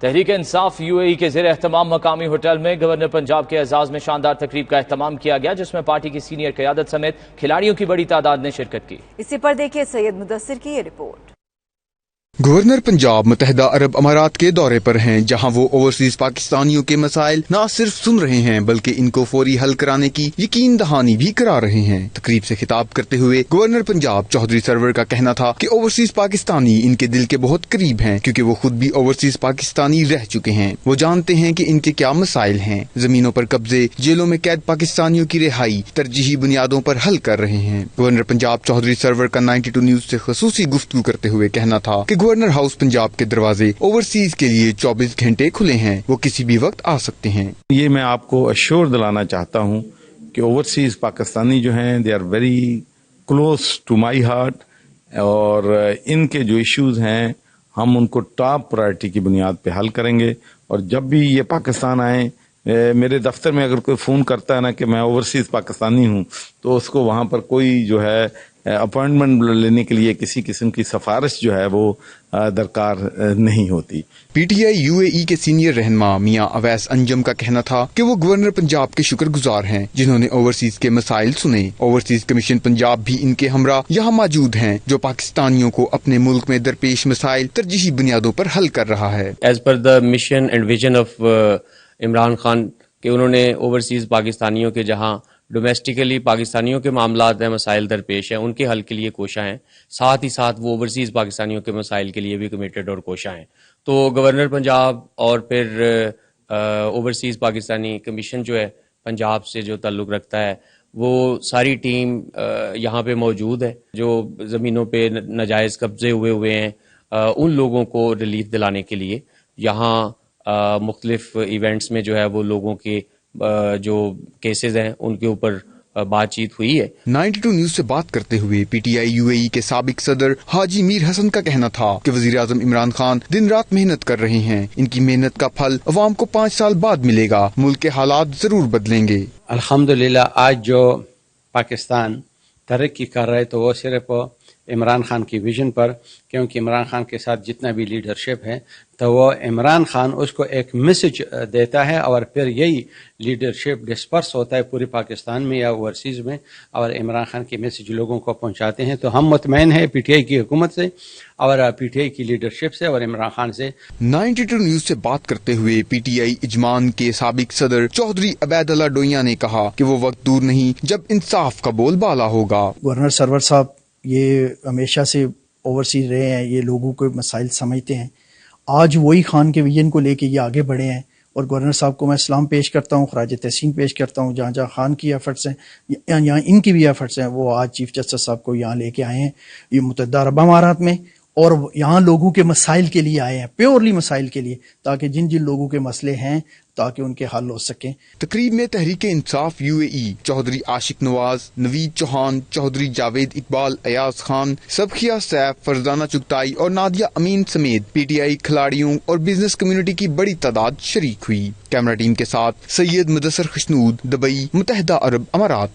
Tehreek Insaf UAE کے زیر اہتمام مقامی ہوٹل میں گورنر پنجاب کے اعزاز میں شاندار تقریب کا اہتمام کیا گیا، جس میں پارٹی کی سینئر قیادت سمیت کھلاڑیوں کی بڑی تعداد نے شرکت کی۔ اسی پر دیکھیے سید مدثر کی یہ رپورٹ۔ گورنر پنجاب متحدہ عرب امارات کے دورے پر ہیں، جہاں وہ اوورسیز پاکستانیوں کے مسائل نہ صرف سن رہے ہیں بلکہ ان کو فوری حل کرانے کی یقین دہانی بھی کرا رہے ہیں۔ تقریب سے خطاب کرتے ہوئے گورنر پنجاب چودھری سرور کا کہنا تھا کہ اوورسیز پاکستانی ان کے دل کے بہت قریب ہیں، کیونکہ وہ خود بھی اوورسیز پاکستانی رہ چکے ہیں۔ وہ جانتے ہیں کہ ان کے کیا مسائل ہیں۔ زمینوں پر قبضے، جیلوں میں قید پاکستانیوں کی رہائی ترجیحی بنیادوں پر حل کر رہے ہیں۔ گورنر پنجاب چودھری سرور کا 92 نیوز سے خصوصی گفتگو کرتے ہوئے کہنا تھا کہ گورنر ہاؤس پنجاب کے دروازے اوورسیز کے لیے 24 گھنٹے کھلے ہیں، وہ کسی بھی وقت آ سکتے ہیں۔ یہ میں آپ کو اشور دلانا چاہتا ہوں کہ اوورسیز پاکستانی جو ہیں they are very close to my heart, اور ان کے جو ایشوز ہیں ہم ان کو ٹاپ پرائرٹی کی بنیاد پہ حل کریں گے۔ اور جب بھی یہ پاکستان آئیں، میرے دفتر میں اگر کوئی فون کرتا ہے نا کہ میں اوورسیز پاکستانی ہوں، تو اس کو وہاں پر کوئی جو ہے اپوائنٹمنٹ لینے کے لیے کسی قسم کی سفارش جو ہے وہ درکار نہیں ہوتی۔ PTI UAE کے سینئر رہنما میاں اویس انجم کا کہنا تھا کہ وہ گورنر پنجاب کے شکر گزار ہیں، جنہوں نے اوورسیز کے مسائل سنے۔ اوورسیز کمیشن پنجاب بھی ان کے ہمراہ یہاں موجود ہیں، جو پاکستانیوں کو اپنے ملک میں درپیش مسائل ترجیحی بنیادوں پر حل کر رہا ہے۔ As per the mission and vision of Imran Khan کہ انہوں نے اوورسیز پاکستانیوں کے جہاں ڈومیسٹکلی پاکستانیوں کے معاملات ہیں، مسائل درپیش ہیں، ان کے حل کے لیے کوشاں ہیں، ساتھ ہی ساتھ وہ اوورسیز پاکستانیوں کے مسائل کے لیے بھی کمیٹڈ اور کوشاں ہیں۔ تو گورنر پنجاب اور پھر اوورسیز پاکستانی کمیشن جو ہے پنجاب سے جو تعلق رکھتا ہے، وہ ساری ٹیم یہاں پہ موجود ہے۔ جو زمینوں پہ ناجائز قبضے ہوئے ہیں، ان لوگوں کو ریلیف دلانے کے لیے یہاں مختلف ایونٹس میں جو ہے وہ لوگوں کے جو کیسز ہیں ان کے اوپر بات چیت ہوئی ہے۔ 92 نیوز سے بات کرتے ہوئے PTI UAE کے سابق صدر حاجی میر حسن کا کہنا تھا کہ وزیر اعظم عمران خان دن رات محنت کر رہے ہیں، ان کی محنت کا پھل عوام کو 5 سال بعد ملے گا، ملک کے حالات ضرور بدلیں گے۔ الحمدللہ آج جو پاکستان ترقی کر رہے تو وہ صرف عمران خان کی ویژن پر، کیونکہ عمران خان کے ساتھ جتنا بھی لیڈرشپ ہے تو وہ عمران خان اس کو ایک میسج دیتا ہے، اور پھر یہی لیڈرشپ ڈسپرس ہوتا ہے پورے پاکستان میں یا اوورسیز میں، اور عمران خان کی میسج لوگوں کو پہنچاتے ہیں۔ تو ہم مطمئن ہیں PTI کی حکومت سے اور PTI کی لیڈرشپ سے اور عمران خان سے۔ 92 نیوز سے بات کرتے ہوئے PTI اجمان کے سابق صدر چودھری عبید اللہ ڈوئیاں نے کہا کہ وہ وقت دور نہیں جب انصاف کا بول بالا ہوگا۔ گورنر سرور صاحب یہ ہمیشہ سے اوورسیز رہے ہیں، یہ لوگوں کے مسائل سمجھتے ہیں۔ آج وہی خان کے ویژن کو لے کے یہ آگے بڑھے ہیں، اور گورنر صاحب کو میں سلام پیش کرتا ہوں، خراج تحسین پیش کرتا ہوں۔ جہاں جہاں خان کی ایفرٹس ہیں، یہاں ان کی بھی ایفرٹس ہیں، وہ آج چیف جسٹس صاحب کو یہاں لے کے آئے ہیں یہ متحدہ عرب امارات میں، اور یہاں لوگوں کے مسائل کے لیے آئے ہیں، پیورلی مسائل کے لیے، تاکہ جن جن لوگوں کے مسئلے ہیں تاکہ ان کے حل ہو سکیں۔ تقریب میں تحریک انصاف UAE چودھری عاشق نواز، نوید چوہان، چودھری جاوید اقبال، ایاز خان، سبخیہ سیف، فرزانہ چغتائی اور نادیہ امین سمیت PTI کھلاڑیوں اور بزنس کمیونٹی کی بڑی تعداد شریک ہوئی۔ کیمرہ ٹیم کے ساتھ سید مدثر خشنود، دبئی، متحدہ عرب امارات۔